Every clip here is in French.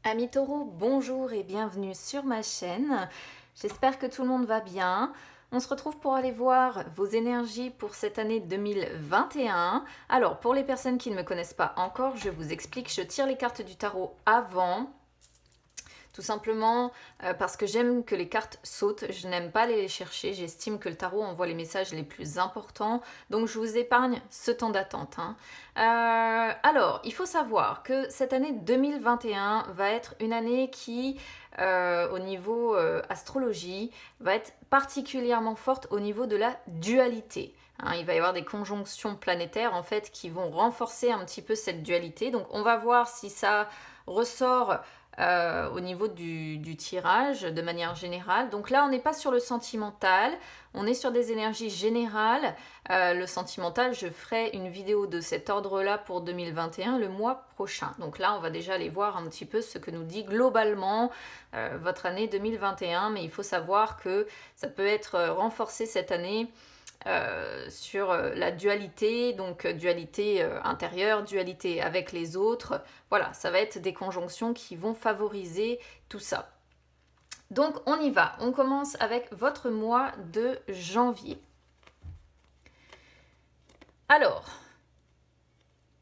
Amis taureaux, bonjour et bienvenue sur ma chaîne. J'espère que tout le monde va bien. On se retrouve pour aller voir vos énergies pour cette année 2021. Alors, pour les personnes qui ne me connaissent pas encore, je vous explique, je tire les cartes du tarot avant. Tout simplement parce que j'aime que les cartes sautent, je n'aime pas les chercher, j'estime que le tarot envoie les messages les plus importants, donc je vous épargne ce temps d'attente. Alors, il faut savoir que cette année 2021 va être une année qui, au niveau astrologie, va être particulièrement forte au niveau de la dualité. Il va y avoir des conjonctions planétaires en fait qui vont renforcer un petit peu cette dualité, donc on va voir si ça ressort au niveau du tirage de manière générale. Donc là, on n'est pas sur le sentimental, on est sur des énergies générales. Le sentimental, je ferai une vidéo de cet ordre-là pour 2021 le mois prochain. Donc là, on va déjà aller voir un petit peu ce que nous dit globalement votre année 2021. Mais il faut savoir que ça peut être renforcé cette année sur la dualité, donc dualité intérieure, dualité avec les autres. Voilà, ça va être des conjonctions qui vont favoriser tout ça. Donc on y va, on commence avec votre mois de janvier. Alors,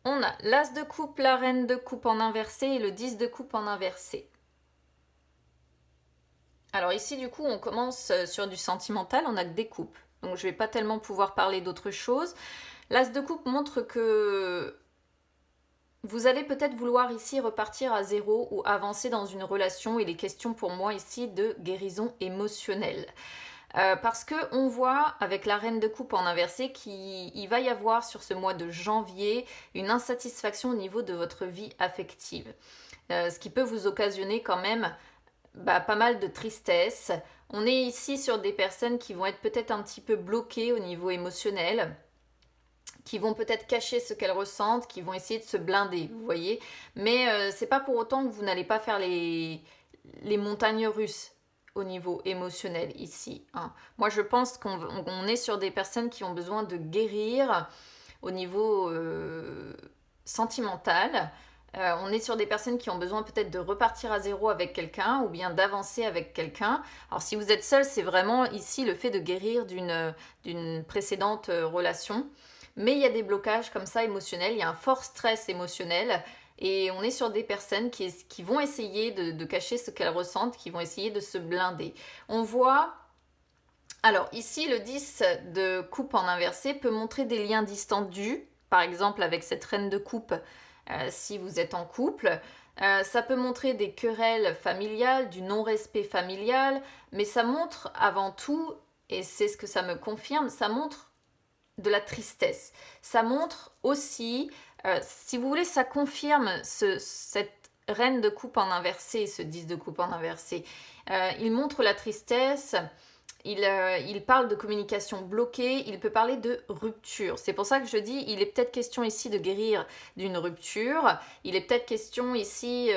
on a l'as de coupe, la reine de coupe en inversé et le 10 de coupe en inversé. Alors ici du coup on commence sur du sentimental, on a que des coupes. Donc je ne vais pas tellement pouvoir parler d'autre chose. L'as de coupe montre que vous allez peut-être vouloir ici repartir à zéro ou avancer dans une relation. Il est question pour moi ici de guérison émotionnelle. Parce que on voit avec la reine de coupe en inversé qu'il va y avoir sur ce mois de janvier une insatisfaction au niveau de votre vie affective. Ce qui peut vous occasionner quand même pas mal de tristesse. On est ici sur des personnes qui vont être peut-être un petit peu bloquées au niveau émotionnel, qui vont peut-être cacher ce qu'elles ressentent, qui vont essayer de se blinder, vous voyez. Mais c'est pas pour autant que vous n'allez pas faire les montagnes russes au niveau émotionnel ici. Moi, je pense qu'on est sur des personnes qui ont besoin de guérir au niveau sentimental. On est sur des personnes qui ont besoin peut-être de repartir à zéro avec quelqu'un ou bien d'avancer avec quelqu'un. Alors si vous êtes seul, c'est vraiment ici le fait de guérir d'une précédente relation. Mais il y a des blocages comme ça émotionnels, il y a un fort stress émotionnel et on est sur des personnes qui vont essayer de cacher ce qu'elles ressentent, qui vont essayer de se blinder. On voit... Alors ici, le 10 de coupe en inversé peut montrer des liens distendus, par exemple avec cette reine de coupe. Si vous êtes en couple. Ça peut montrer des querelles familiales, du non-respect familial, mais ça montre avant tout, et c'est ce que ça me confirme, ça montre de la tristesse. Ça montre aussi, si vous voulez, ça confirme cette reine de coupe en inversé, ce 10 de coupe en inversé. Il montre la tristesse. Il parle de communication bloquée, il peut parler de rupture. C'est pour ça que je dis, il est peut-être question ici de guérir d'une rupture, il est peut-être question ici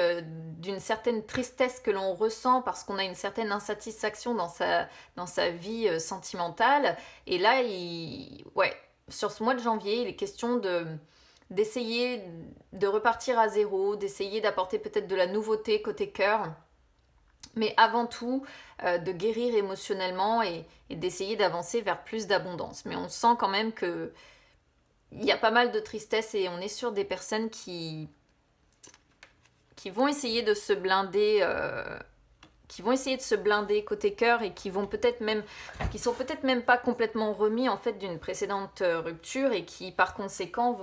d'une certaine tristesse que l'on ressent parce qu'on a une certaine insatisfaction dans sa vie sentimentale. Et là, sur ce mois de janvier, il est question d'essayer de repartir à zéro, d'essayer d'apporter peut-être de la nouveauté côté cœur. Mais avant tout, de guérir émotionnellement et d'essayer d'avancer vers plus d'abondance. Mais on sent quand même qu'il y a pas mal de tristesse et on est sur des personnes qui vont essayer de se blinder, côté cœur et qui sont peut-être même pas complètement remis en fait d'une précédente rupture et qui par conséquent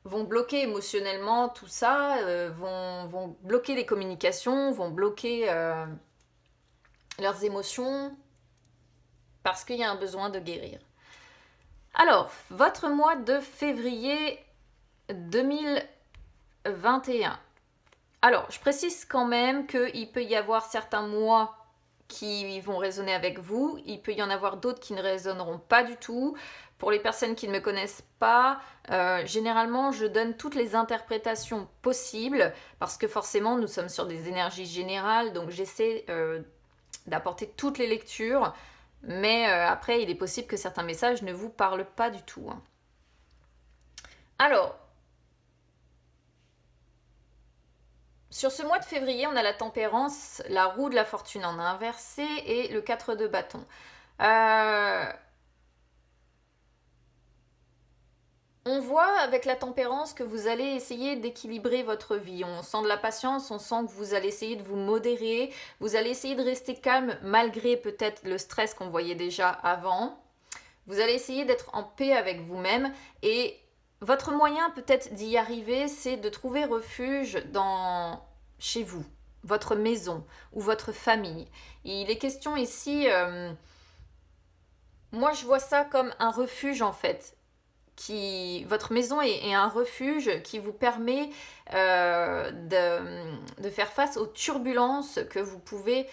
vont bloquer émotionnellement tout ça, vont bloquer les communications, vont bloquer leurs émotions parce qu'il y a un besoin de guérir. Alors, votre mois de février 2021. Alors, je précise quand même qu'il peut y avoir certains mois qui vont résonner avec vous, il peut y en avoir d'autres qui ne résonneront pas du tout. Pour les personnes qui ne me connaissent pas, généralement je donne toutes les interprétations possibles parce que forcément nous sommes sur des énergies générales, donc j'essaie d'apporter toutes les lectures, mais après il est possible que certains messages ne vous parlent pas du tout. Alors, Sur ce mois de février, on a la tempérance, la roue de la fortune en inversé et le 4 de bâton. On voit avec la tempérance que vous allez essayer d'équilibrer votre vie. On sent de la patience, on sent que vous allez essayer de vous modérer, vous allez essayer de rester calme malgré peut-être le stress qu'on voyait déjà avant. Vous allez essayer d'être en paix avec vous-même et votre moyen peut-être d'y arriver, c'est de trouver refuge chez vous, votre maison ou votre famille. Il est question ici, moi je vois ça comme un refuge en fait. Votre maison est un refuge qui vous permet de faire face aux turbulences que vous pouvez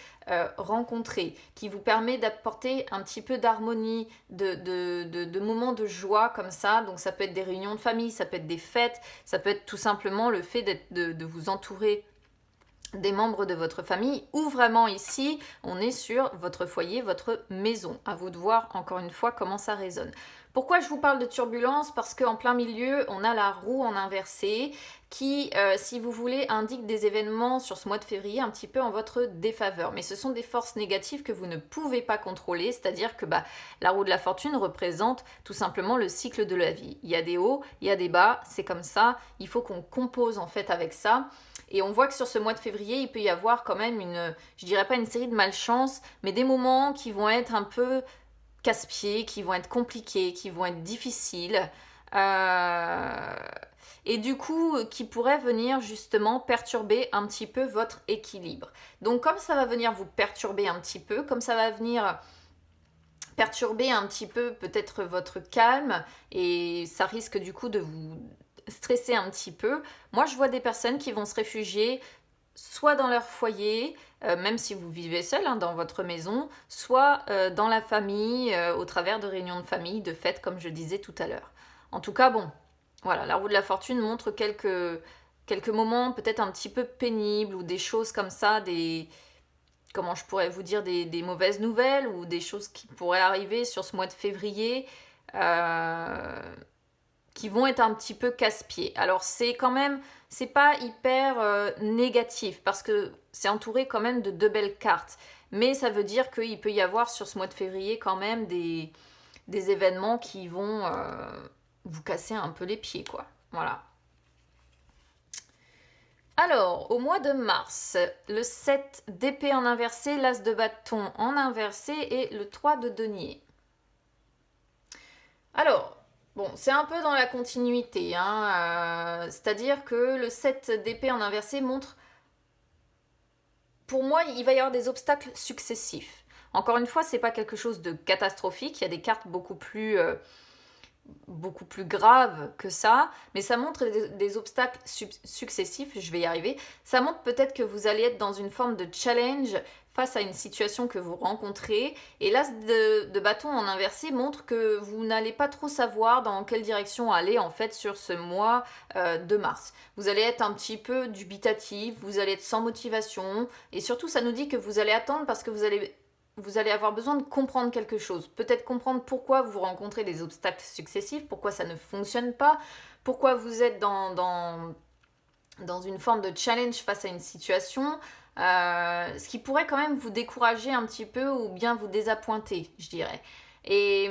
rencontrer, qui vous permet d'apporter un petit peu d'harmonie, de moments de joie comme ça. Donc ça peut être des réunions de famille, ça peut être des fêtes, ça peut être tout simplement le fait de vous entourer des membres de votre famille, ou vraiment ici, on est sur votre foyer, votre maison. À vous de voir encore une fois comment ça résonne. Pourquoi je vous parle de turbulence? Parce qu'en plein milieu, on a la roue en inversé qui, si vous voulez, indique des événements sur ce mois de février un petit peu en votre défaveur. Mais ce sont des forces négatives que vous ne pouvez pas contrôler, c'est-à-dire que la roue de la fortune représente tout simplement le cycle de la vie. Il y a des hauts, il y a des bas, c'est comme ça, il faut qu'on compose en fait avec ça. Et on voit que sur ce mois de février, il peut y avoir quand même je dirais pas une série de malchances, mais des moments qui vont être un peu casse-pieds, qui vont être compliqués, qui vont être difficiles. Et du coup, qui pourraient venir justement perturber un petit peu votre équilibre. Donc comme ça va venir vous perturber un petit peu, comme ça va venir perturber un petit peu peut-être votre calme, et ça risque du coup de vous stresser un petit peu. Moi, je vois des personnes qui vont se réfugier soit dans leur foyer, même si vous vivez seul dans votre maison, soit dans la famille, au travers de réunions de famille, de fêtes, comme je disais tout à l'heure. En tout cas, bon, voilà, la roue de la fortune montre quelques moments peut-être un petit peu pénibles ou des choses comme ça, comment je pourrais vous dire, des mauvaises nouvelles ou des choses qui pourraient arriver sur ce mois de février. Qui vont être un petit peu casse-pieds. Alors c'est pas hyper négatif parce que c'est entouré quand même de 2 belles cartes. Mais ça veut dire qu'il peut y avoir sur ce mois de février quand même des événements qui vont vous casser un peu les pieds, quoi. Voilà. Alors, au mois de mars, le 7 d'épée en inversé, l'as de bâton en inversé et le 3 de denier. Alors, bon, c'est un peu dans la continuité, c'est-à-dire que le 7 d'épée en inversé montre, pour moi, il va y avoir des obstacles successifs. Encore une fois, c'est pas quelque chose de catastrophique, il y a des cartes beaucoup plus grave que ça, mais ça montre des obstacles successifs, je vais y arriver. Ça montre peut-être que vous allez être dans une forme de challenge face à une situation que vous rencontrez. Et l'as de bâton en inversé montre que vous n'allez pas trop savoir dans quelle direction aller en fait sur ce mois de mars. Vous allez être un petit peu dubitatif, vous allez être sans motivation, et surtout ça nous dit que vous allez attendre parce que vous allez avoir besoin de comprendre quelque chose. Peut-être comprendre pourquoi vous rencontrez des obstacles successifs, pourquoi ça ne fonctionne pas, pourquoi vous êtes dans une forme de challenge face à une situation, ce qui pourrait quand même vous décourager un petit peu ou bien vous désappointer, je dirais. Et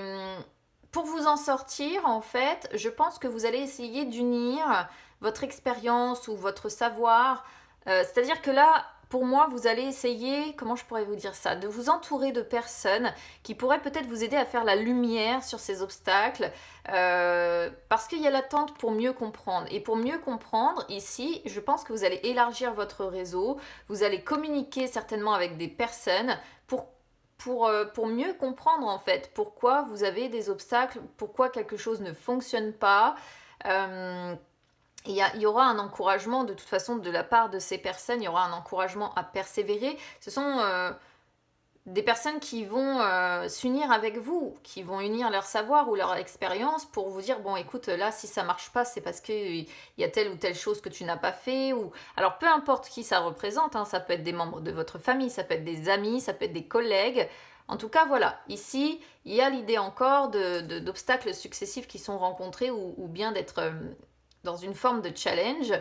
pour vous en sortir, en fait, je pense que vous allez essayer d'unir votre expérience ou votre savoir. C'est-à-dire que là, pour moi, vous allez essayer, comment je pourrais vous dire ça, de vous entourer de personnes qui pourraient peut-être vous aider à faire la lumière sur ces obstacles, parce qu'il y a l'attente pour mieux comprendre. Et pour mieux comprendre, ici, je pense que vous allez élargir votre réseau, vous allez communiquer certainement avec des personnes pour mieux comprendre en fait pourquoi vous avez des obstacles, pourquoi quelque chose ne fonctionne pas. Il y aura un encouragement de toute façon de la part de ces personnes, il y aura un encouragement à persévérer. Ce sont des personnes qui vont s'unir avec vous, qui vont unir leur savoir ou leur expérience pour vous dire, bon écoute, là si ça marche pas, c'est parce qu'il y a telle ou telle chose que tu n'as pas fait. Alors peu importe qui ça représente, ça peut être des membres de votre famille, ça peut être des amis, ça peut être des collègues. En tout cas, voilà, ici, il y a l'idée encore d'obstacles successifs qui sont rencontrés ou bien d'être dans une forme de challenge.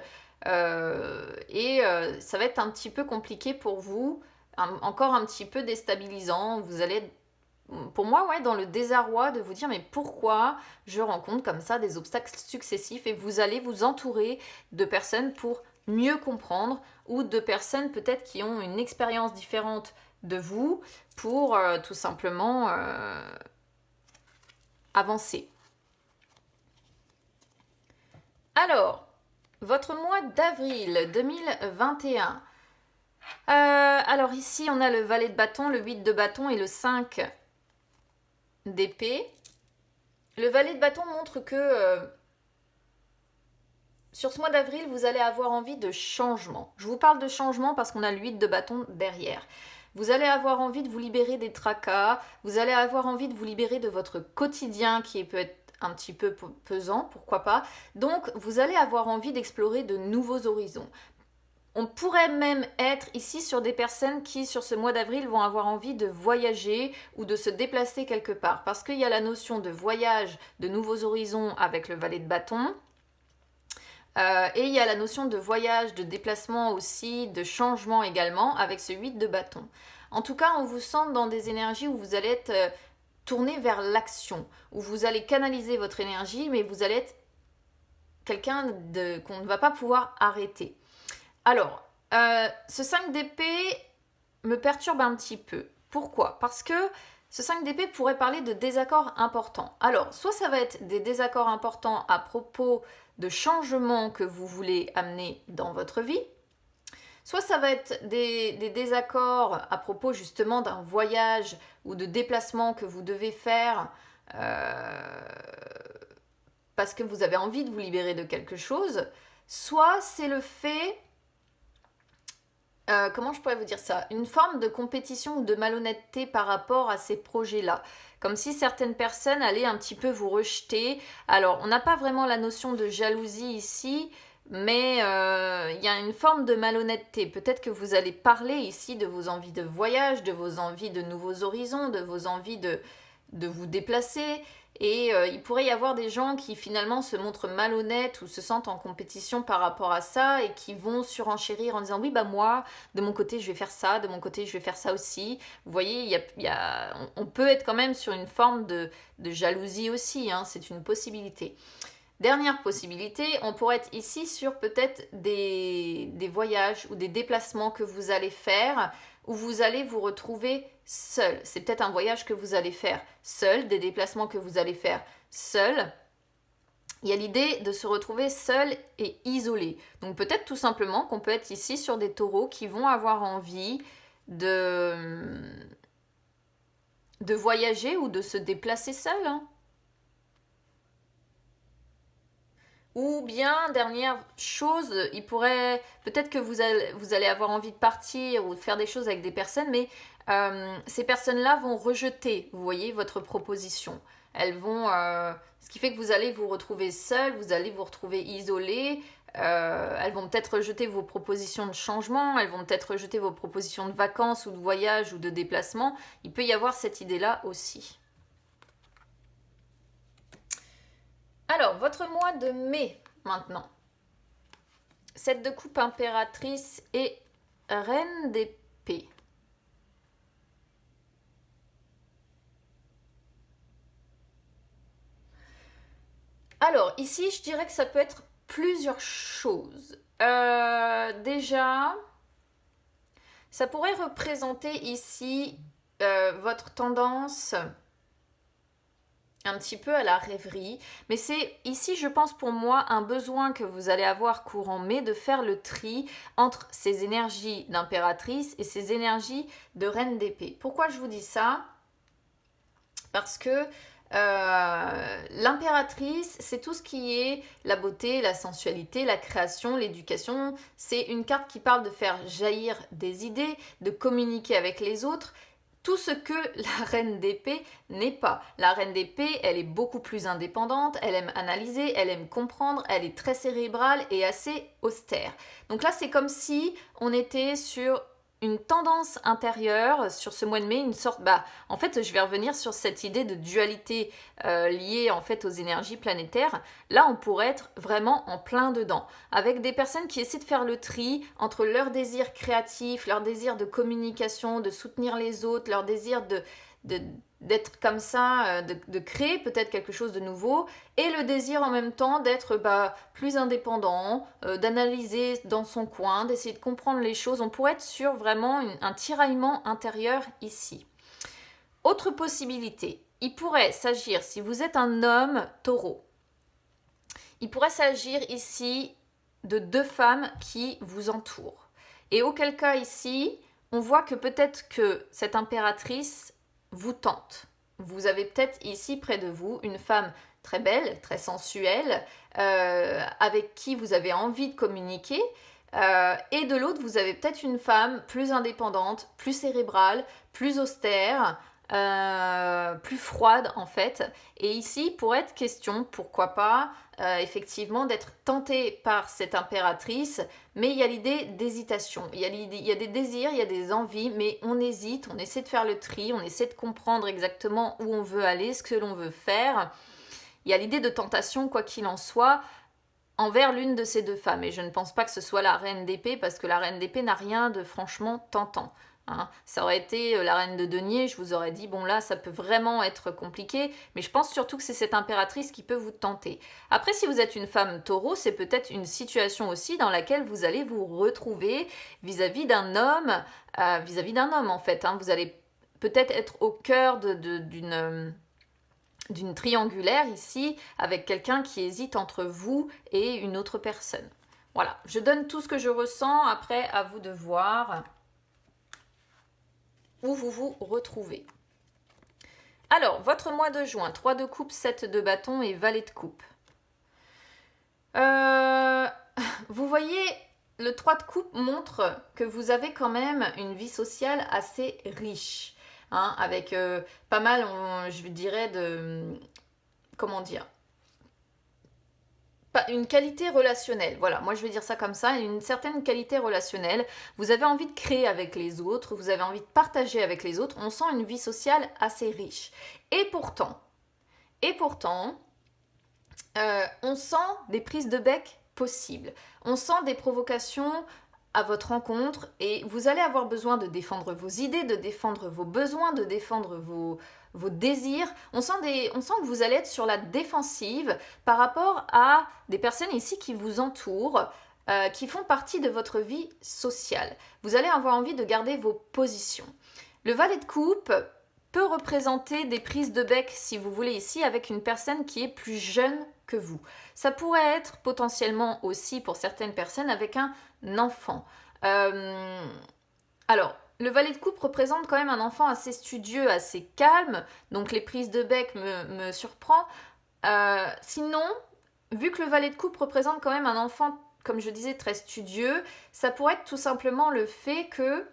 Ça va être un petit peu compliqué pour vous, encore un petit peu déstabilisant. Vous allez être, pour moi, ouais, dans le désarroi de vous dire mais pourquoi je rencontre comme ça des obstacles successifs, et vous allez vous entourer de personnes pour mieux comprendre, ou de personnes peut-être qui ont une expérience différente de vous pour tout simplement avancer. Alors, votre mois d'avril 2021. Alors ici, on a le valet de bâton, le 8 de bâton et le 5 d'épée. Le valet de bâton montre que sur ce mois d'avril, vous allez avoir envie de changement. Je vous parle de changement parce qu'on a le 8 de bâton derrière. Vous allez avoir envie de vous libérer des tracas, vous allez avoir envie de vous libérer de votre quotidien qui peut être un petit peu pesant, pourquoi pas. Donc, vous allez avoir envie d'explorer de nouveaux horizons. On pourrait même être ici sur des personnes qui, sur ce mois d'avril, vont avoir envie de voyager ou de se déplacer quelque part. Parce qu'il y a la notion de voyage, de nouveaux horizons avec le valet de bâton. Et il y a la notion de voyage, de déplacement aussi, de changement également avec ce 8 de bâton. En tout cas, on vous sent dans des énergies où vous allez être tourné vers l'action, où vous allez canaliser votre énergie, mais vous allez être quelqu'un qu'on ne va pas pouvoir arrêter. Alors, ce 5 d'épée me perturbe un petit peu. Pourquoi? Parce que ce 5 d'épée pourrait parler de désaccords importants. Alors, soit ça va être des désaccords importants à propos de changements que vous voulez amener dans votre vie, soit ça va être des désaccords à propos justement d'un voyage ou de déplacement que vous devez faire parce que vous avez envie de vous libérer de quelque chose, soit c'est le fait... comment je pourrais vous dire ça? Une forme de compétition ou de malhonnêteté par rapport à ces projets-là. Comme si certaines personnes allaient un petit peu vous rejeter. Alors, on n'a pas vraiment la notion de jalousie ici, mais il y a une forme de malhonnêteté. Peut-être que vous allez parler ici de vos envies de voyage, de vos envies de nouveaux horizons, de vos envies de vous déplacer. Et il pourrait y avoir des gens qui finalement se montrent malhonnêtes ou se sentent en compétition par rapport à ça et qui vont surenchérir en disant oui bah moi de mon côté je vais faire ça, de mon côté je vais faire ça aussi. Vous voyez, on peut être quand même sur une forme de jalousie aussi, hein, c'est une possibilité. Dernière possibilité, on pourrait être ici sur peut-être des voyages ou des déplacements que vous allez faire où vous allez vous retrouver seul. C'est peut-être un voyage que vous allez faire seul, des déplacements que vous allez faire seul. Il y a l'idée de se retrouver seul et isolé. Donc peut-être tout simplement qu'on peut être ici sur des taureaux qui vont avoir envie de voyager ou de se déplacer seul, hein. Ou bien, dernière chose, il pourrait, peut-être que vous allez avoir envie de partir ou de faire des choses avec des personnes, mais ces personnes-là vont rejeter, vous voyez, votre proposition. Elles vont, ce qui fait que vous allez vous retrouver seul, vous allez vous retrouver isolé. Elles vont peut-être rejeter vos propositions de changement, elles vont peut-être rejeter vos propositions de vacances ou de voyage ou de déplacement. Il peut y avoir cette idée-là aussi. Alors, votre mois de mai, maintenant. 7 de coupe, impératrice et reine d'épée. Alors, ici, je dirais que ça peut être plusieurs choses. Déjà, ça pourrait représenter ici votre tendance un petit peu à la rêverie, mais c'est ici, je pense pour moi, un besoin que vous allez avoir courant mai de faire le tri entre ces énergies d'impératrice et ces énergies de reine d'épée. Pourquoi je vous dis ça? Parce que l'impératrice, c'est tout ce qui est la beauté, la sensualité, la création, l'éducation. C'est une carte qui parle de faire jaillir des idées, de communiquer avec les autres. Tout ce que la reine d'épée n'est pas. La reine d'épée, elle est beaucoup plus indépendante, elle aime analyser, elle aime comprendre, elle est très cérébrale et assez austère. Donc là, c'est comme si on était sur une tendance intérieure sur ce mois de mai, une sorte, en fait, je vais revenir sur cette idée de dualité liée en fait aux énergies planétaires. Là, on pourrait être vraiment en plein dedans, avec des personnes qui essaient de faire le tri entre leur désir créatif, leur désir de communication, de soutenir les autres, leur désir d'être comme ça, de créer peut-être quelque chose de nouveau, et le désir en même temps d'être plus indépendant, d'analyser dans son coin, d'essayer de comprendre les choses. On pourrait être sur vraiment un tiraillement intérieur ici. Autre possibilité, il pourrait s'agir, si vous êtes un homme taureau, il pourrait s'agir ici de 2 femmes qui vous entourent. Et auquel cas ici, on voit que peut-être que cette impératrice vous tente. Vous avez peut-être ici près de vous une femme très belle, très sensuelle, avec qui vous avez envie de communiquer, et de l'autre, vous avez peut-être une femme plus indépendante, plus cérébrale, plus austère, plus froide en fait. Et ici, pour être question, pourquoi pas, effectivement, d'être tenté par cette impératrice, mais il y a l'idée d'hésitation. Il y a des désirs, il y a des envies, mais on hésite, on essaie de faire le tri, on essaie de comprendre exactement où on veut aller, ce que l'on veut faire. Il y a l'idée de tentation, quoi qu'il en soit, envers l'une de ces 2 femmes. Et je ne pense pas que ce soit la reine d'épée, parce que la reine d'épée n'a rien de franchement tentant. Hein. Ça aurait été la reine de denier, je vous aurais dit, bon là, ça peut vraiment être compliqué, mais je pense surtout que c'est cette impératrice qui peut vous tenter. Après, si vous êtes une femme taureau, c'est peut-être une situation aussi dans laquelle vous allez vous retrouver vis-à-vis d'un homme, en fait. Hein. Vous allez peut-être être au cœur d'une triangulaire ici, avec quelqu'un qui hésite entre vous et une autre personne. Voilà, je donne tout ce que je ressens, après à vous de voir où vous vous retrouvez. Alors, votre mois de juin, 3 de coupe, 7 de bâton et valet de coupe. Vous voyez, le 3 de coupe montre que vous avez quand même une vie sociale assez riche. Hein, avec pas mal, je dirais, comment dire, une qualité relationnelle, voilà, moi je vais dire ça comme ça, une certaine qualité relationnelle, vous avez envie de créer avec les autres, vous avez envie de partager avec les autres, on sent une vie sociale assez riche. Et pourtant, on sent des prises de bec possibles, on sent des provocations à votre rencontre et vous allez avoir besoin de défendre vos idées, de défendre vos besoins, de défendre vos désirs. On sent que vous allez être sur la défensive par rapport à des personnes ici qui vous entourent, qui font partie de votre vie sociale. Vous allez avoir envie de garder vos positions. Le valet de coupe peut représenter des prises de bec, si vous voulez, ici, avec une personne qui est plus jeune que vous. Ça pourrait être potentiellement aussi, pour certaines personnes, avec un enfant. Alors, le valet de coupe représente quand même un enfant assez studieux, assez calme, donc les prises de bec me surprend. Sinon, vu que le valet de coupe représente quand même un enfant, comme je disais, très studieux, ça pourrait être tout simplement le fait que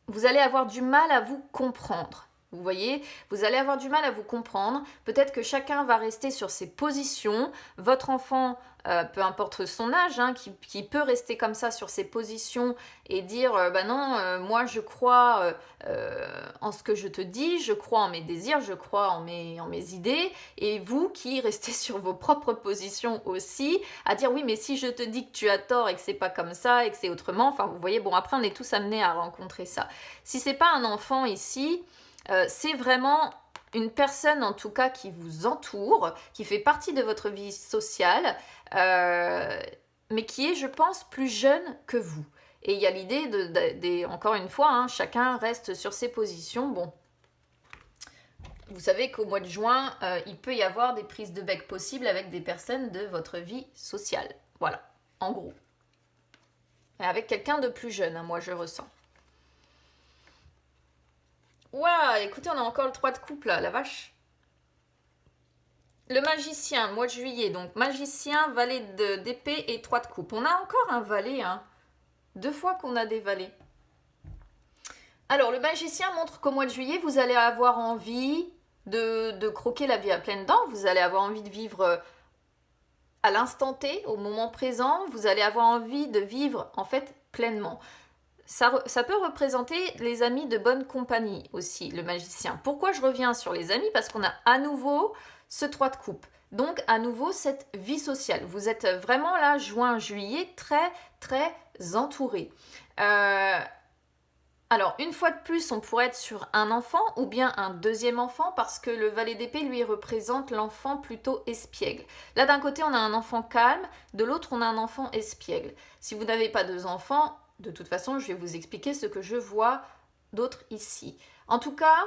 vous allez avoir du mal à vous comprendre. Vous voyez, vous allez avoir du mal à vous comprendre. Peut-être que chacun va rester sur ses positions. Votre enfant, peu importe son âge, hein, qui peut rester comme ça sur ses positions et dire non, moi je crois en ce que je te dis, je crois en mes désirs, je crois en mes idées. Et vous qui restez sur vos propres positions aussi, à dire oui, mais si je te dis que tu as tort et que c'est pas comme ça et que c'est autrement, enfin vous voyez, bon après on est tous amenés à rencontrer ça. Si c'est pas un enfant ici, c'est vraiment une personne en tout cas qui vous entoure, qui fait partie de votre vie sociale, mais qui est, je pense, plus jeune que vous. Et il y a l'idée encore une fois, hein, chacun reste sur ses positions. Bon, vous savez qu'au mois de juin, il peut y avoir des prises de bec possibles avec des personnes de votre vie sociale. Voilà, en gros. Et avec quelqu'un de plus jeune, hein, moi je ressens. Waouh, écoutez, on a encore le 3 de coupe là, la vache. Le magicien, mois de juillet, donc magicien, valet d'épée et 3 de coupe. On a encore un valet, hein. 2 fois qu'on a des valets. Alors, le magicien montre qu'au mois de juillet, vous allez avoir envie de croquer la vie à pleines dents. Vous allez avoir envie de vivre à l'instant T, au moment présent. Vous allez avoir envie de vivre, en fait, pleinement. Ça peut représenter les amis de bonne compagnie aussi, le magicien. Pourquoi je reviens sur les amis? Parce qu'on a à nouveau ce 3 de coupe. Donc à nouveau cette vie sociale. Vous êtes vraiment là, juin, juillet, très très entouré. Alors, une fois de plus, on pourrait être sur un enfant ou bien un deuxième enfant parce que le valet d'épée, lui, représente l'enfant plutôt espiègle. Là, d'un côté, on a un enfant calme, de l'autre, on a un enfant espiègle. Si vous n'avez pas deux enfants, de toute façon, je vais vous expliquer ce que je vois d'autre ici. En tout cas,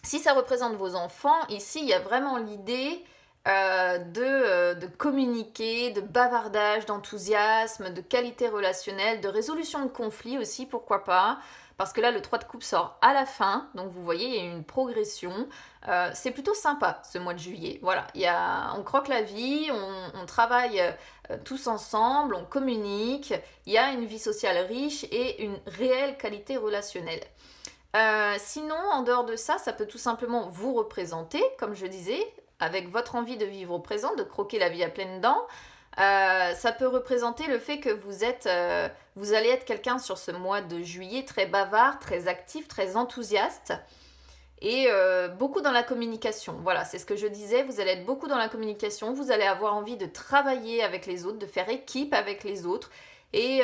si ça représente vos enfants, ici, il y a vraiment l'idée de communiquer, de bavardage, d'enthousiasme, de qualité relationnelle, de résolution de conflits aussi, pourquoi pas. Parce que là, le 3 de coupe sort à la fin, donc vous voyez, il y a une progression. C'est plutôt sympa ce mois de juillet. Voilà, on croque la vie, on travaille tous ensemble, on communique, il y a une vie sociale riche et une réelle qualité relationnelle. Sinon, en dehors de ça, ça peut tout simplement vous représenter, comme je disais, avec votre envie de vivre au présent, de croquer la vie à pleines dents. Ça peut représenter le fait que vous allez être quelqu'un sur ce mois de juillet très bavard, très actif, très enthousiaste et beaucoup dans la communication. Voilà, c'est ce que je disais, vous allez être beaucoup dans la communication, vous allez avoir envie de travailler avec les autres, de faire équipe avec les autres et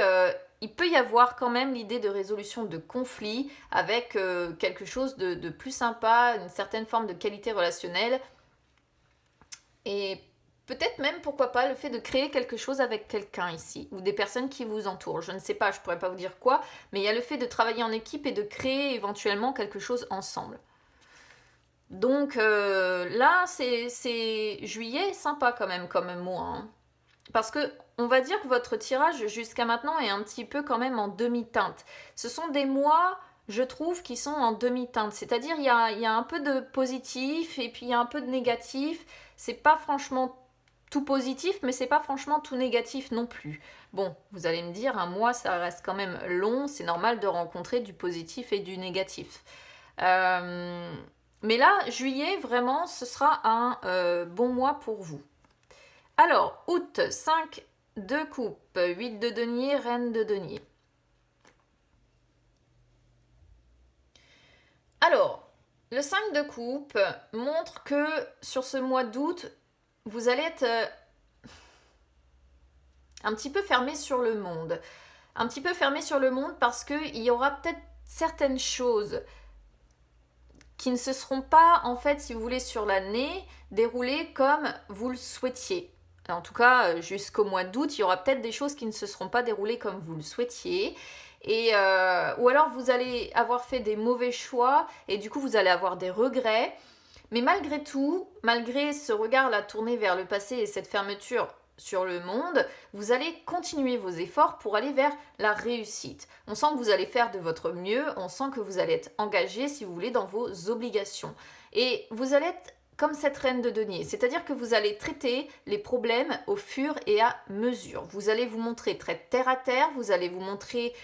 il peut y avoir quand même l'idée de résolution de conflits avec quelque chose de plus sympa, une certaine forme de qualité relationnelle et peut-être même, pourquoi pas, le fait de créer quelque chose avec quelqu'un ici, ou des personnes qui vous entourent. Je ne sais pas, je ne pourrais pas vous dire quoi, mais il y a le fait de travailler en équipe et de créer éventuellement quelque chose ensemble. Donc là, c'est juillet, sympa quand même comme mois. Hein. Parce que on va dire que votre tirage jusqu'à maintenant est un petit peu quand même en demi-teinte. Ce sont des mois, je trouve, qui sont en demi-teinte. C'est-à-dire il y a un peu de positif et puis il y a un peu de négatif. C'est pas franchement tout positif, mais c'est pas franchement tout négatif non plus. Bon, vous allez me dire, un mois, ça reste quand même long, c'est normal de rencontrer du positif et du négatif. Mais là, juillet, vraiment, ce sera un bon mois pour vous. Alors, août, 5 de coupe, 8 de denier, reine de denier. Alors, le 5 de coupe montre que sur ce mois d'août, vous allez être un petit peu fermé sur le monde. Un petit peu fermé sur le monde parce qu'il y aura peut-être certaines choses qui ne se seront pas, en fait, si vous voulez, sur l'année, déroulées comme vous le souhaitiez. En tout cas, jusqu'au mois d'août, il y aura peut-être des choses qui ne se seront pas déroulées comme vous le souhaitiez. Ou alors vous allez avoir fait des mauvais choix et du coup vous allez avoir des regrets. Mais malgré tout, malgré ce regard-là tourné vers le passé et cette fermeture sur le monde, vous allez continuer vos efforts pour aller vers la réussite. On sent que vous allez faire de votre mieux, on sent que vous allez être engagé, si vous voulez, dans vos obligations. Et vous allez être comme cette reine de denier, c'est-à-dire que vous allez traiter les problèmes au fur et à mesure. Vous allez vous montrer très terre à terre, vous allez vous montrer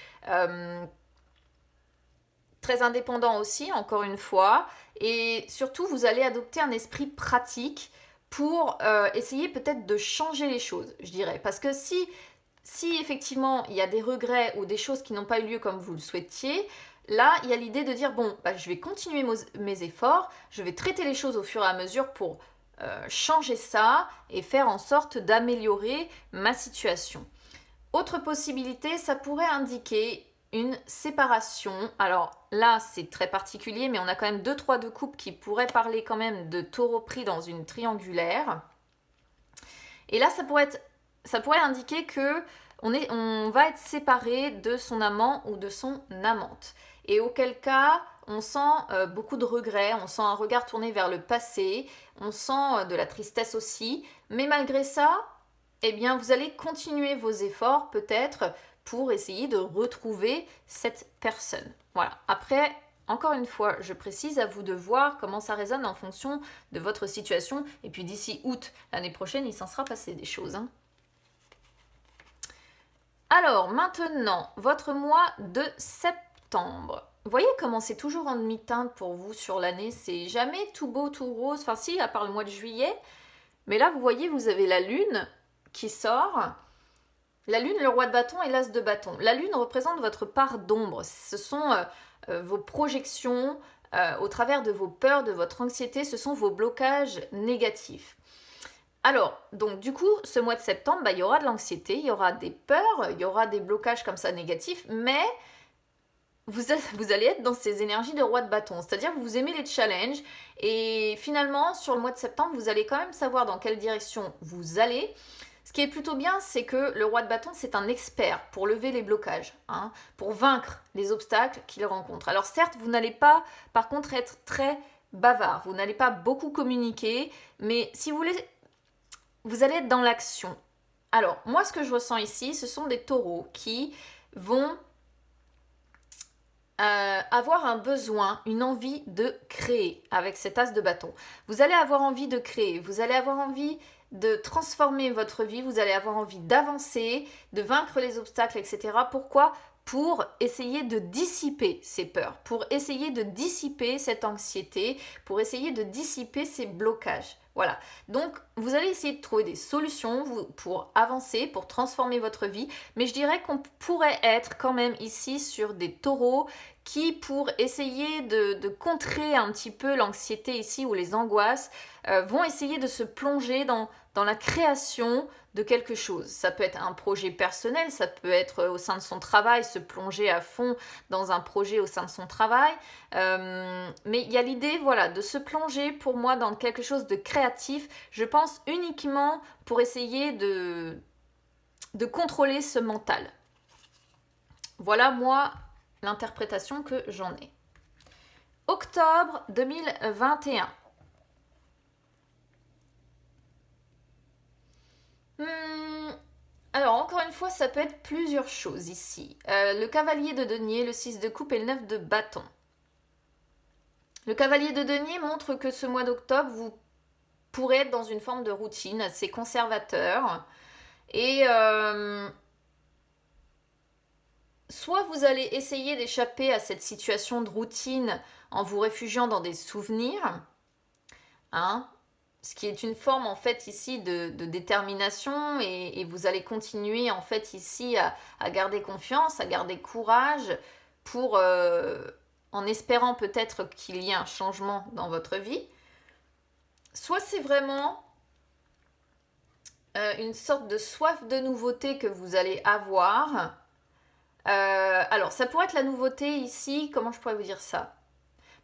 très indépendant aussi, encore une fois, et surtout vous allez adopter un esprit pratique pour essayer peut-être de changer les choses, je dirais. Parce que si effectivement il y a des regrets ou des choses qui n'ont pas eu lieu comme vous le souhaitiez, là il y a l'idée de dire bon, je vais continuer mes efforts, je vais traiter les choses au fur et à mesure pour changer ça et faire en sorte d'améliorer ma situation. Autre possibilité, ça pourrait indiquer une séparation. Alors là, c'est très particulier, mais on a quand même 2-3 de coupe qui pourraient parler quand même de taureau pris dans une triangulaire. Et là, ça pourrait indiquer que on va être séparé de son amant ou de son amante. Et auquel cas, on sent beaucoup de regrets, on sent un regard tourné vers le passé, on sent de la tristesse aussi. Mais malgré ça, eh bien, vous allez continuer vos efforts peut-être pour essayer de retrouver cette personne. Voilà. Après, encore une fois, je précise, à vous de voir comment ça résonne en fonction de votre situation. Et puis d'ici août, l'année prochaine, il s'en sera passé des choses. Hein. Alors, maintenant, votre mois de septembre. Vous voyez comment c'est toujours en demi-teinte pour vous sur l'année. C'est jamais tout beau, tout rose. Enfin si, à part le mois de juillet. Mais là, vous voyez, vous avez la lune qui sort. La lune, le roi de bâton et l'as de bâton. La lune représente votre part d'ombre. Ce sont vos projections au travers de vos peurs, de votre anxiété. Ce sont vos blocages négatifs. Alors, donc du coup, ce mois de septembre, il y aura de l'anxiété, il y aura des peurs, il y aura des blocages comme ça négatifs, mais vous allez être dans ces énergies de roi de bâton. C'est-à-dire que vous aimez les challenges et finalement, sur le mois de septembre, vous allez quand même savoir dans quelle direction vous allez. Ce qui est plutôt bien, c'est que le roi de bâton, c'est un expert pour lever les blocages, hein, pour vaincre les obstacles qu'il rencontre. Alors certes, vous n'allez pas, par contre, être très bavard, vous n'allez pas beaucoup communiquer, mais si vous voulez, vous allez être dans l'action. Alors, moi, ce que je ressens ici, ce sont des taureaux qui vont avoir un besoin, une envie de créer avec cet as de bâton. Vous allez avoir envie de créer, vous allez avoir envie de transformer votre vie, vous allez avoir envie d'avancer, de vaincre les obstacles, etc. Pourquoi ? Pour essayer de dissiper ces peurs, pour essayer de dissiper cette anxiété, pour essayer de dissiper ces blocages. Voilà. Donc, vous allez essayer de trouver des solutions pour avancer, pour transformer votre vie. Mais je dirais qu'on pourrait être quand même ici sur des taureaux qui, pour essayer de contrer un petit peu l'anxiété ici ou les angoisses, vont essayer de se plonger dans la création de quelque chose. Ça peut être un projet personnel, ça peut être au sein de son travail, se plonger à fond dans un projet au sein de son travail. Mais il y a l'idée, voilà, de se plonger pour moi dans quelque chose de créatif. Je pense uniquement pour essayer de contrôler ce mental. Voilà, moi, l'interprétation que j'en ai. Octobre 2021. Alors, encore une fois, ça peut être plusieurs choses ici. Le cavalier de denier, le 6 de coupe et le 9 de bâton. Le cavalier de denier montre que ce mois d'octobre, vous pourrez être dans une forme de routine assez conservateur. Et soit vous allez essayer d'échapper à cette situation de routine en vous réfugiant dans des souvenirs, hein, ce qui est une forme en fait ici de détermination et vous allez continuer en fait ici à garder confiance, à garder courage pour en espérant peut-être qu'il y ait un changement dans votre vie. Soit c'est vraiment une sorte de soif de nouveauté que vous allez avoir. Alors ça pourrait être la nouveauté ici, comment je pourrais vous dire ça ?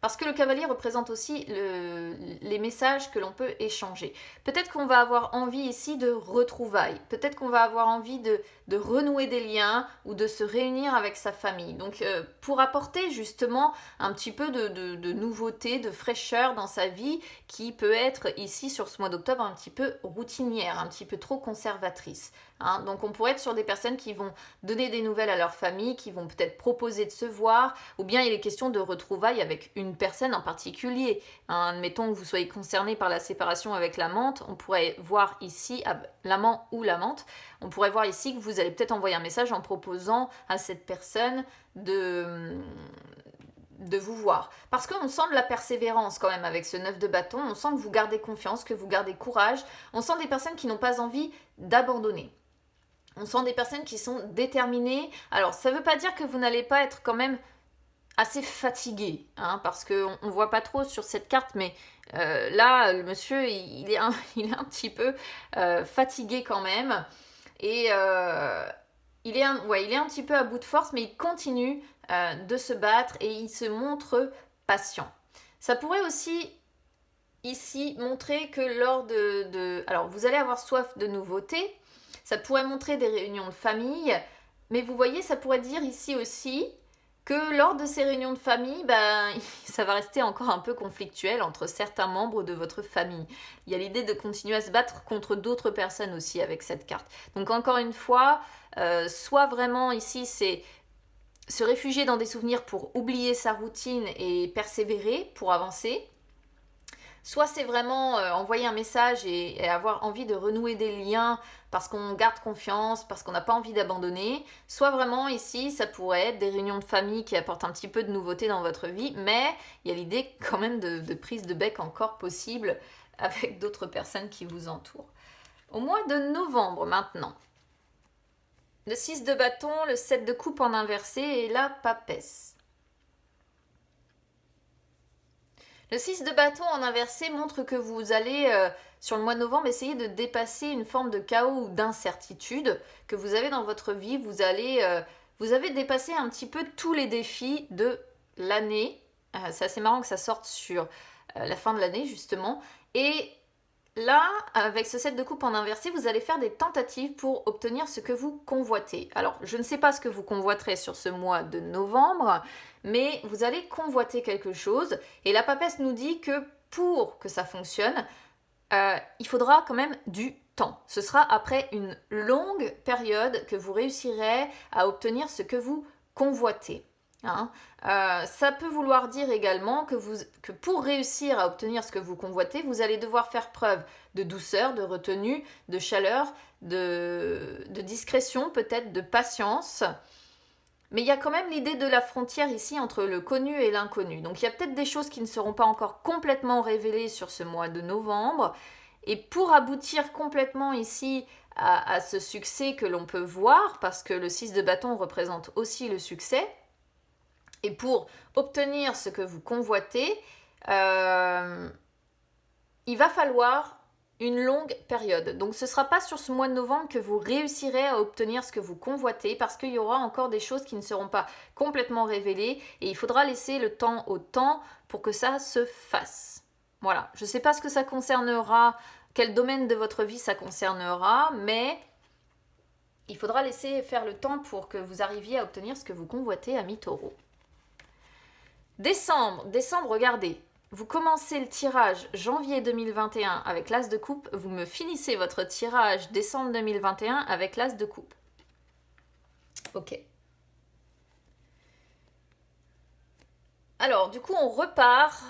Parce que le cavalier représente aussi les messages que l'on peut échanger. Peut-être qu'on va avoir envie ici de retrouvailles. Peut-être qu'on va avoir envie de renouer des liens ou de se réunir avec sa famille. Donc pour apporter justement un petit peu de nouveauté, de fraîcheur dans sa vie qui peut être ici sur ce mois d'octobre un petit peu routinière, un petit peu trop conservatrice. Hein. Donc on pourrait être sur des personnes qui vont donner des nouvelles à leur famille, qui vont peut-être proposer de se voir, ou bien il est question de retrouvailles avec une personne en particulier. Hein. Admettons que vous soyez concerné par la séparation avec l'amante, on pourrait voir ici, l'amant ou l'amante, on pourrait voir ici que vous allez peut-être envoyer un message en proposant à cette personne de vous voir. Parce qu'on sent de la persévérance quand même avec ce 9 de bâton, on sent que vous gardez confiance, que vous gardez courage, on sent des personnes qui n'ont pas envie d'abandonner. On sent des personnes qui sont déterminées. Alors, ça ne veut pas dire que vous n'allez pas être quand même assez fatigué, hein, parce qu'on ne voit pas trop sur cette carte, mais là, le monsieur, il est un petit peu fatigué quand même. Et il est un petit peu à bout de force, mais il continue de se battre et il se montre patient. Ça pourrait aussi ici montrer que lors alors, vous allez avoir soif de nouveautés. Ça pourrait montrer des réunions de famille, mais vous voyez, ça pourrait dire ici aussi que lors de ces réunions de famille, ça va rester encore un peu conflictuel entre certains membres de votre famille. Il y a l'idée de continuer à se battre contre d'autres personnes aussi avec cette carte. Donc encore une fois, soit vraiment ici c'est se réfugier dans des souvenirs pour oublier sa routine et persévérer pour avancer. Soit c'est vraiment envoyer un message et avoir envie de renouer des liens parce qu'on garde confiance, parce qu'on n'a pas envie d'abandonner. Soit vraiment ici, ça pourrait être des réunions de famille qui apportent un petit peu de nouveauté dans votre vie, mais il y a l'idée quand même de prise de bec encore possible avec d'autres personnes qui vous entourent. Au mois de novembre maintenant. Le 6 de bâton, le 7 de coupe en inversé et la papesse. Le 6 de bâton en inversé montre que vous allez, sur le mois de novembre, essayer de dépasser une forme de chaos ou d'incertitude que vous avez dans votre vie. Vous avez dépassé un petit peu tous les défis de l'année. C'est assez marrant que ça sorte sur la fin de l'année, justement. Et là, avec ce 7 de coupe en inversé, vous allez faire des tentatives pour obtenir ce que vous convoitez. Alors, je ne sais pas ce que vous convoiterez sur ce mois de novembre, mais vous allez convoiter quelque chose. Et la papesse nous dit que pour que ça fonctionne, il faudra quand même du temps. Ce sera après une longue période que vous réussirez à obtenir ce que vous convoitez. Hein. Ça peut vouloir dire également que pour réussir à obtenir ce que vous convoitez, vous allez devoir faire preuve de douceur, de retenue, de chaleur, de discrétion, peut-être de patience. Mais il y a quand même l'idée de la frontière ici entre le connu et l'inconnu. Donc il y a peut-être des choses qui ne seront pas encore complètement révélées sur ce mois de novembre. Et pour aboutir complètement ici à ce succès que l'on peut voir, parce que le 6 de bâton représente aussi le succès, et pour obtenir ce que vous convoitez, il va falloir une longue période. Donc ce ne sera pas sur ce mois de novembre que vous réussirez à obtenir ce que vous convoitez parce qu'il y aura encore des choses qui ne seront pas complètement révélées et il faudra laisser le temps au temps pour que ça se fasse. Voilà, je ne sais pas ce que ça concernera, quel domaine de votre vie ça concernera, mais il faudra laisser faire le temps pour que vous arriviez à obtenir ce que vous convoitez, amis taureaux. Décembre, regardez, vous commencez le tirage janvier 2021 avec l'as de coupe, vous me finissez votre tirage décembre 2021 avec l'as de coupe. Ok. Alors, du coup, on repart,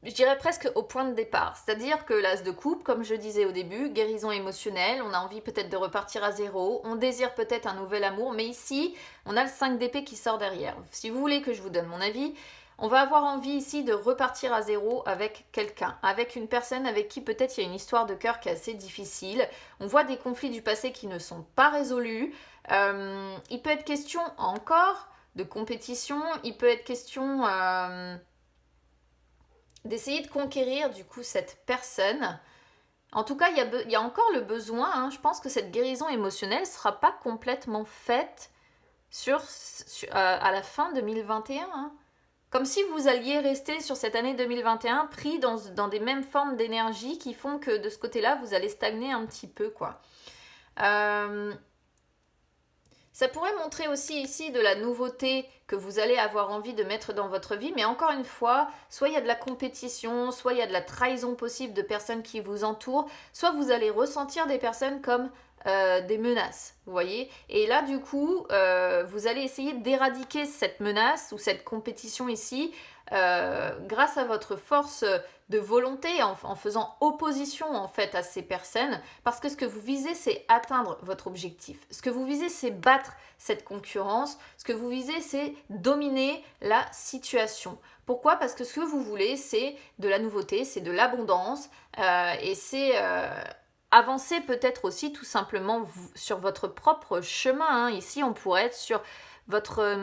je dirais presque au point de départ. C'est-à-dire que l'as de coupe, comme je disais au début, guérison émotionnelle, on a envie peut-être de repartir à zéro, on désire peut-être un nouvel amour, mais ici, on a le 5 d'épée qui sort derrière. Si vous voulez que je vous donne mon avis, on va avoir envie ici de repartir à zéro avec quelqu'un, avec une personne avec qui peut-être il y a une histoire de cœur qui est assez difficile. On voit des conflits du passé qui ne sont pas résolus. Il peut être question encore de compétition, il peut être question d'essayer de conquérir du coup cette personne. En tout cas, il y a encore le besoin, hein, je pense que cette guérison émotionnelle ne sera pas complètement faite à la fin 2021. Hein. Comme si vous alliez rester sur cette année 2021 pris dans des mêmes formes d'énergie qui font que de ce côté-là, vous allez stagner un petit peu, quoi. Ça pourrait montrer aussi ici de la nouveauté que vous allez avoir envie de mettre dans votre vie, mais encore une fois, soit il y a de la compétition, soit il y a de la trahison possible de personnes qui vous entourent, soit vous allez ressentir des personnes comme des menaces, vous voyez. Et là, du coup, vous allez essayer d'éradiquer cette menace ou cette compétition ici grâce à votre force de volonté, en faisant opposition en fait à ces personnes, parce que ce que vous visez, c'est atteindre votre objectif. Ce que vous visez, c'est battre cette concurrence. Ce que vous visez, c'est dominer la situation. Pourquoi ? Parce que ce que vous voulez, c'est de la nouveauté, c'est de l'abondance, et c'est avancer peut-être aussi tout simplement sur votre propre chemin. Hein. Ici, on pourrait être sur votre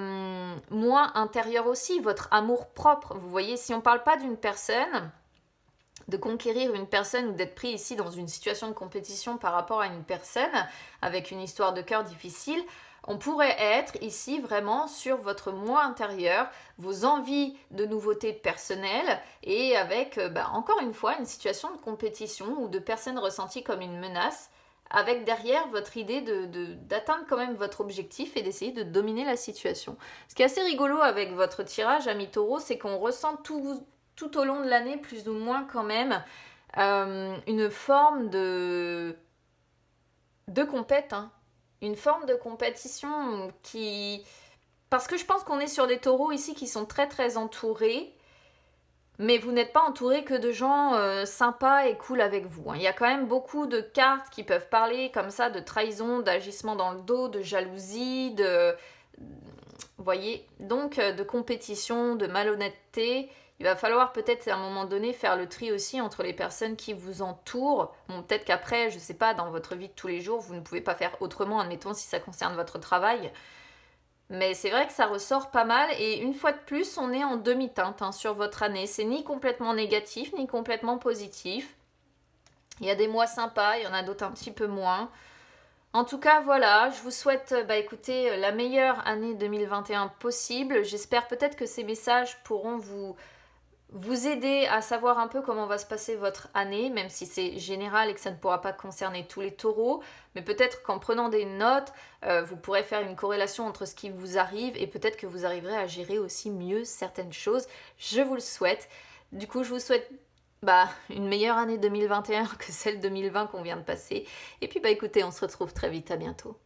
moi intérieur aussi, votre amour propre. Vous voyez, si on ne parle pas d'une personne, de conquérir une personne ou d'être pris ici dans une situation de compétition par rapport à une personne avec une histoire de cœur difficile, on pourrait être ici vraiment sur votre moi intérieur, vos envies de nouveautés personnelles et avec, encore une fois, une situation de compétition ou de personnes ressenties comme une menace avec derrière votre idée d'atteindre quand même votre objectif et d'essayer de dominer la situation. Ce qui est assez rigolo avec votre tirage, ami Taureau, c'est qu'on ressent tout au long de l'année, plus ou moins quand même, une forme de compète, hein. Une forme de compétition qui... Parce que je pense qu'on est sur des taureaux ici qui sont très très entourés, mais vous n'êtes pas entouré que de gens sympas et cool avec vous. Hein. Il y a quand même beaucoup de cartes qui peuvent parler comme ça de trahison, d'agissement dans le dos, de jalousie, vous voyez, donc de compétition, de malhonnêteté. Il va falloir peut-être à un moment donné faire le tri aussi entre les personnes qui vous entourent. Bon, peut-être qu'après, je sais pas, dans votre vie de tous les jours, vous ne pouvez pas faire autrement, admettons si ça concerne votre travail. Mais c'est vrai que ça ressort pas mal et une fois de plus, on est en demi-teinte sur votre année. C'est ni complètement négatif, ni complètement positif. Il y a des mois sympas, il y en a d'autres un petit peu moins. En tout cas, voilà, je vous souhaite, écoutez, la meilleure année 2021 possible. J'espère peut-être que ces messages pourront vous aider à savoir un peu comment va se passer votre année, même si c'est général et que ça ne pourra pas concerner tous les taureaux. Mais peut-être qu'en prenant des notes, vous pourrez faire une corrélation entre ce qui vous arrive et peut-être que vous arriverez à gérer aussi mieux certaines choses. Je vous le souhaite. Du coup, je vous souhaite une meilleure année 2021 que celle 2020 qu'on vient de passer. Et puis écoutez, on se retrouve très vite, à bientôt.